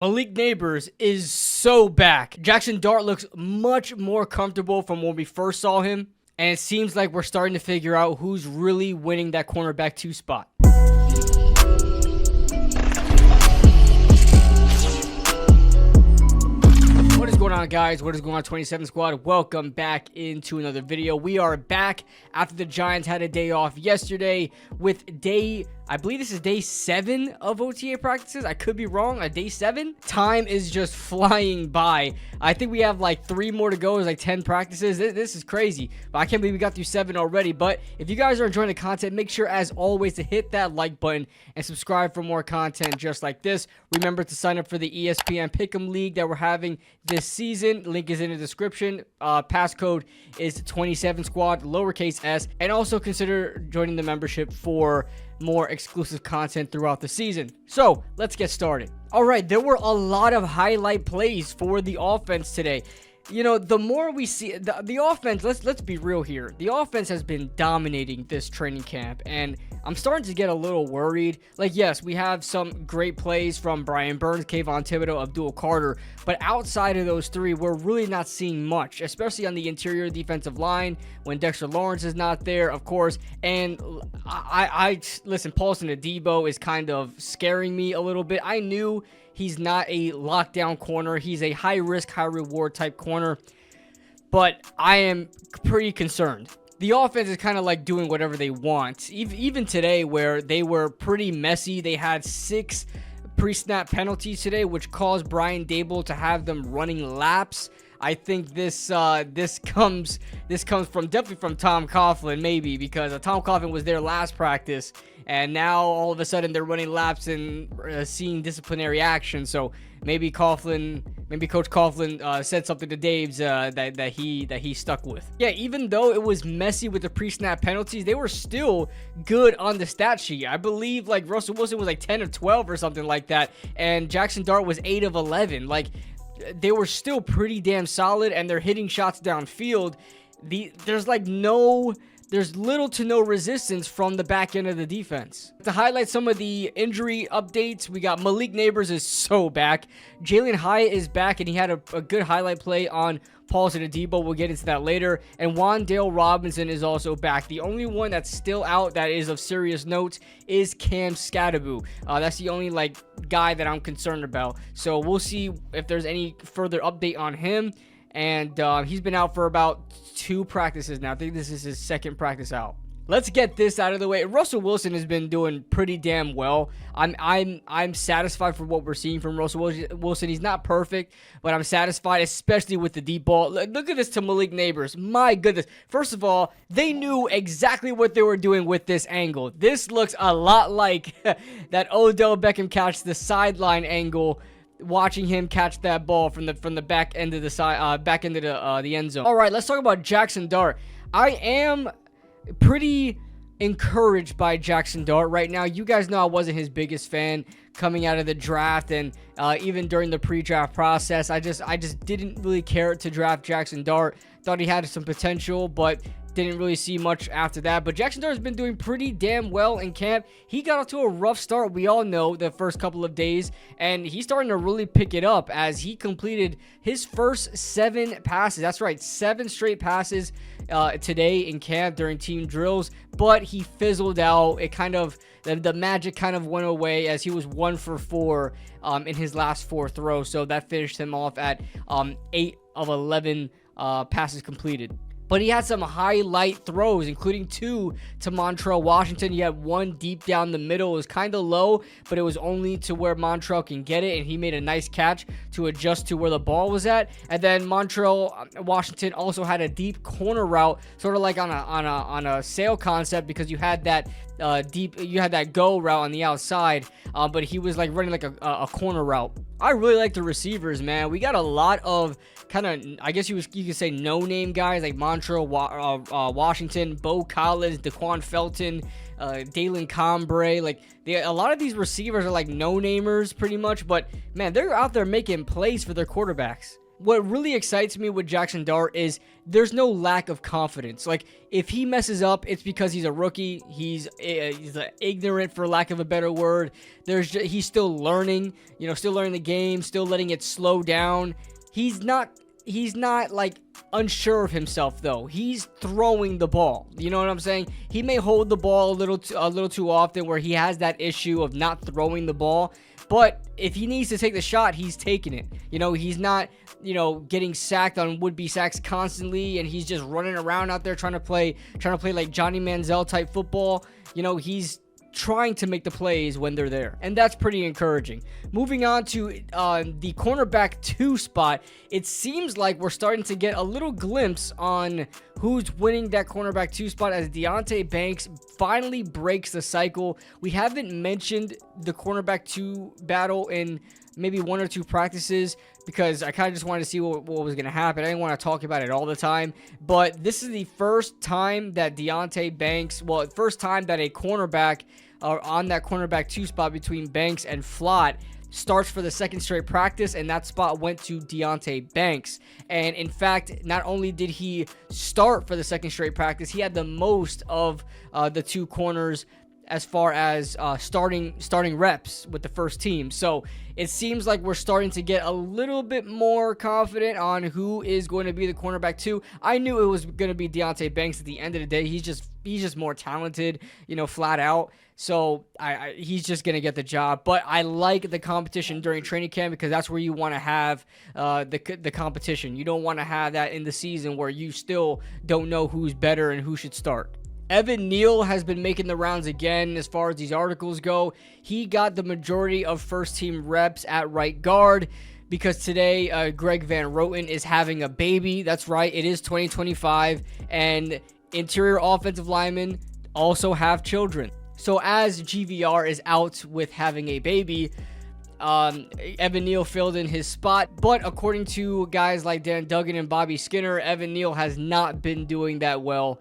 Malik Nabers is so back. Jackson Dart looks much more comfortable from when we first saw him, and it seems like we're starting to figure out who's really winning that cornerback 2 spot. What is going on, guys? What is going on, 27 squad? Welcome back into another video. We are back after the Giants had a day off yesterday with I believe this is day 7 of OTA practices. I could be wrong. Day 7. Time is just flying by. I think we have like 3 more to go. There's like 10 practices. This is crazy. But I can't believe we got through 7 already. But if you guys are enjoying the content, make sure as always to hit that like button and subscribe for more content just like this. Remember to sign up for the ESPN Pick'em League that we're having this season. Link is in the description. Passcode is 27 squad, lowercase s. And also consider joining the membership for more exclusive content throughout the season. So let's get started. All right, there were a lot of highlight plays for the offense today. You know, the more we see the offense, let's be real here. The offense has been dominating this training camp, and I'm starting to get a little worried. Like, yes, we have some great plays from Brian Burns, Kayvon Thibodeau, Abdul Carter, but outside of those 3, we're really not seeing much, especially on the interior defensive line when Dexter Lawrence is not there, of course. And I listen, Paulson Adebo is kind of scaring me a little bit. I knew he's not a lockdown corner. He's a high-risk, high-reward type corner. But I am pretty concerned. The offense is kind of like doing whatever they want. Even today, where they were pretty messy, they had 6 pre-snap penalties today, which caused Brian Daboll to have them running laps. I think this comes from definitely from Tom Coughlin, maybe, because Tom Coughlin was there last practice, and now all of a sudden they're running laps and seeing disciplinary action. So maybe Coach Coughlin said something to Dave's that he stuck with. Yeah, even though it was messy with the pre-snap penalties, they were still good on the stat sheet. I believe like Russell Wilson was like 10 of 12 or something like that, and Jackson Dart was 8 of 11. Like, they were still pretty damn solid, and they're hitting shots downfield. There's little to no resistance from the back end of the defense. To highlight some of the injury updates, we got Malik Nabers is so back. Jaylen Hyatt is back, and he had a good highlight play on Paulson Adebo. We'll get into that later. And Wan'Dale Robinson is also back. The only one that's still out that is of serious note is Cam Skattebo. That's the only guy that I'm concerned about. So we'll see if there's any further update on him. And he's been out for about 2 practices now. I think this is his 2nd practice out. Let's get this out of the way. Russell Wilson has been doing pretty damn well. I'm satisfied for what we're seeing from Russell Wilson. He's not perfect, but I'm satisfied, especially with the deep ball. Look at this to Malik Nabers. My goodness. First of all, they knew exactly what they were doing with this angle. This looks a lot like that Odell Beckham catch, the sideline angle. Watching him catch that ball from the back end of the end zone. All right, let's talk about Jackson Dart. I am pretty encouraged by Jackson Dart right now. You guys know I wasn't his biggest fan coming out of the draft, and even during the pre-draft process, I just didn't really care to draft Jackson Dart. Thought he had some potential, but didn't really see much after that. But Jackson Dart has been doing pretty damn well in camp. He got off to a rough start, we all know, the first couple of days, and he's starting to really pick it up as he completed his first 7 passes. That's right, 7 straight passes today in camp during team drills, but he fizzled out. It kind of, the magic kind of went away as he was 1 for 4 in his last 4 throws. So that finished him off at 8 of 11 passes completed. But he had some highlight throws, including 2 to Montrell Washington. He had 1 deep down the middle. It was kind of low, but it was only to where Montrell can get it, and he made a nice catch to adjust to where the ball was at. And then Montrell Washington also had a deep corner route, sort of like on a sail concept, because you had that go route on the outside, but he was like running like a corner route. I really like the receivers, man. We got a lot of kind of, I guess you could say no-name guys like Montrell Washington, Bo Collins, Daquan Felton, Dalen Combre. Like, a lot of these receivers are like no-namers pretty much, but man, they're out there making plays for their quarterbacks. what really excites me with Jackson Dart is there's no lack of confidence. Like, if he messes up, it's because he's a rookie. He's ignorant, for lack of a better word. He's still learning, still learning the game, still letting it slow down. He's not like unsure of himself, though. He's throwing the ball. You know what I'm saying? He may hold the ball a little too often, where he has that issue of not throwing the ball. But if he needs to take the shot, he's taking it. He's not, getting sacked on would-be sacks constantly, and he's just running around out there trying to play like Johnny Manziel type football. He's trying to make the plays when they're there, and that's pretty encouraging. Moving on to the cornerback 2 spot, it seems like we're starting to get a little glimpse on who's winning that cornerback 2 spot, as Deonte Banks finally breaks the cycle. We haven't mentioned the cornerback 2 battle in maybe 1 or 2 practices, because I kind of just wanted to see what was going to happen. I didn't want to talk about it all the time, but this is the first time that first time that a cornerback on that cornerback 2 spot between Banks and Flott starts for the second straight practice, and that spot went to Deonte Banks. And in fact, not only did he start for the second straight practice, he had the most of the 2 corners as far as starting reps with the first team. So it seems like we're starting to get a little bit more confident on who is going to be the cornerback 2. I knew it was going to be Deonte Banks at the end of the day. He's just more talented, flat out. So he's just going to get the job. But I like the competition during training camp, because that's where you want to have the competition. You don't want to have that in the season where you still don't know who's better and who should start. Evan Neal has been making the rounds again as far as these articles go. He got the majority of first-team reps at right guard, because today Greg Van Roten is having a baby. That's right, it is 2025, and interior offensive linemen also have children. So as GVR is out with having a baby, Evan Neal filled in his spot. But according to guys like Dan Duggan and Bobby Skinner, Evan Neal has not been doing that well.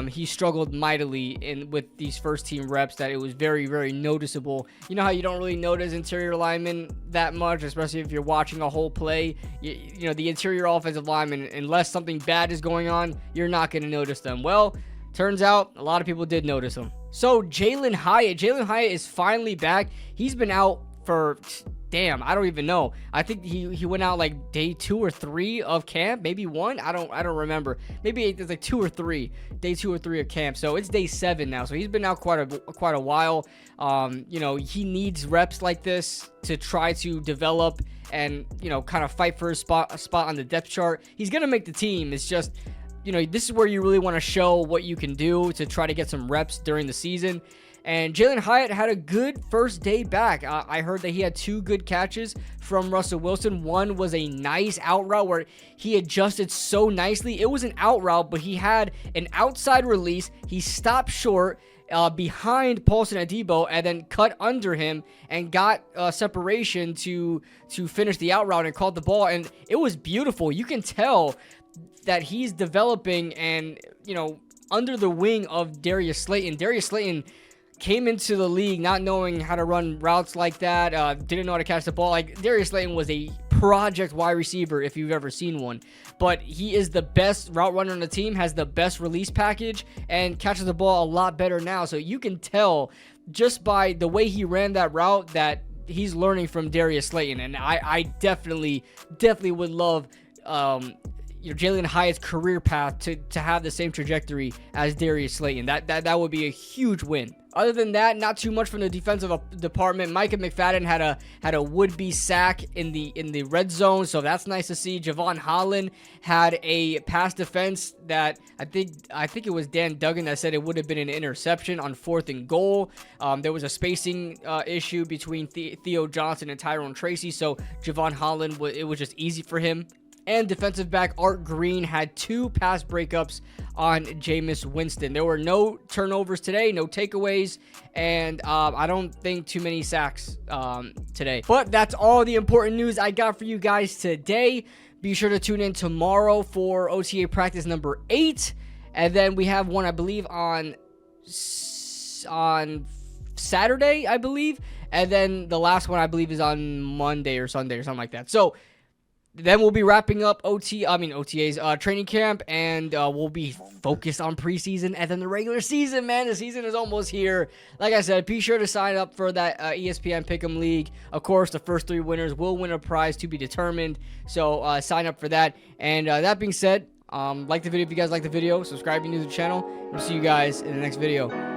He struggled mightily with these first team reps, that it was very, very noticeable. You know how you don't really notice interior linemen that much, especially if you're watching a whole play. The interior offensive linemen, unless something bad is going on, you're not going to notice them. Well, turns out a lot of people did notice them. So Jaylen Hyatt is finally back. He's been out for, I don't even know. I think he went out like day 2 or 3 of camp, maybe 1. I don't remember. Maybe it's like 2 or 3, day 2 or 3 of camp. So it's day 7 now. So he's been out quite a while. He needs reps like this to try to develop and kind of fight for a spot on the depth chart. He's gonna make the team. It's just, this is where you really want to show what you can do to try to get some reps during the season. And Jaylen Hyatt had a good first day back. I heard that he had 2 good catches from Russell Wilson. One was a nice out route where he adjusted so nicely. It was an out route, but he had an outside release. He stopped short behind Paulson Adebo and then cut under him and got separation to finish the out route and caught the ball. And it was beautiful. You can tell that he's developing and, under the wing of Darius Slayton. Darius Slayton came into the league not knowing how to run routes like that, didn't know how to catch the ball. Like, Darius Slayton was a project wide receiver if you've ever seen one. But he is the best route runner on the team, has the best release package, and catches the ball a lot better now. So you can tell just by the way he ran that route that he's learning from Darius Slayton. And I definitely would love Jaylen Hyatt's career path to have the same trajectory as Darius Slayton. That would be a huge win. Other than that, not too much from the defensive department. Micah McFadden had a would-be sack in the red zone, so that's nice to see. Javon Holland had a pass defense that I think it was Dan Duggan that said it would have been an interception on 4th and goal. There was a spacing issue between Theo Johnson and Tyrone Tracy, so Javon Holland, it was just easy for him. And defensive back Art Green had 2 pass breakups on Jameis Winston. There were no turnovers today, no takeaways, and I don't think too many sacks today. But that's all the important news I got for you guys today. Be sure to tune in tomorrow for OTA practice number 8. And then we have one, I believe, on Saturday, I believe. And then the last one, I believe, is on Monday or Sunday or something like that. So then we'll be wrapping up OTAs, training camp, and we'll be focused on preseason and then the regular season, man. The season is almost here. Like I said, be sure to sign up for that ESPN Pick'em League. Of course, the first 3 winners will win a prize to be determined, so sign up for that. And that being said, like the video if you guys like the video, subscribe if you're new to the channel, and we'll see you guys in the next video.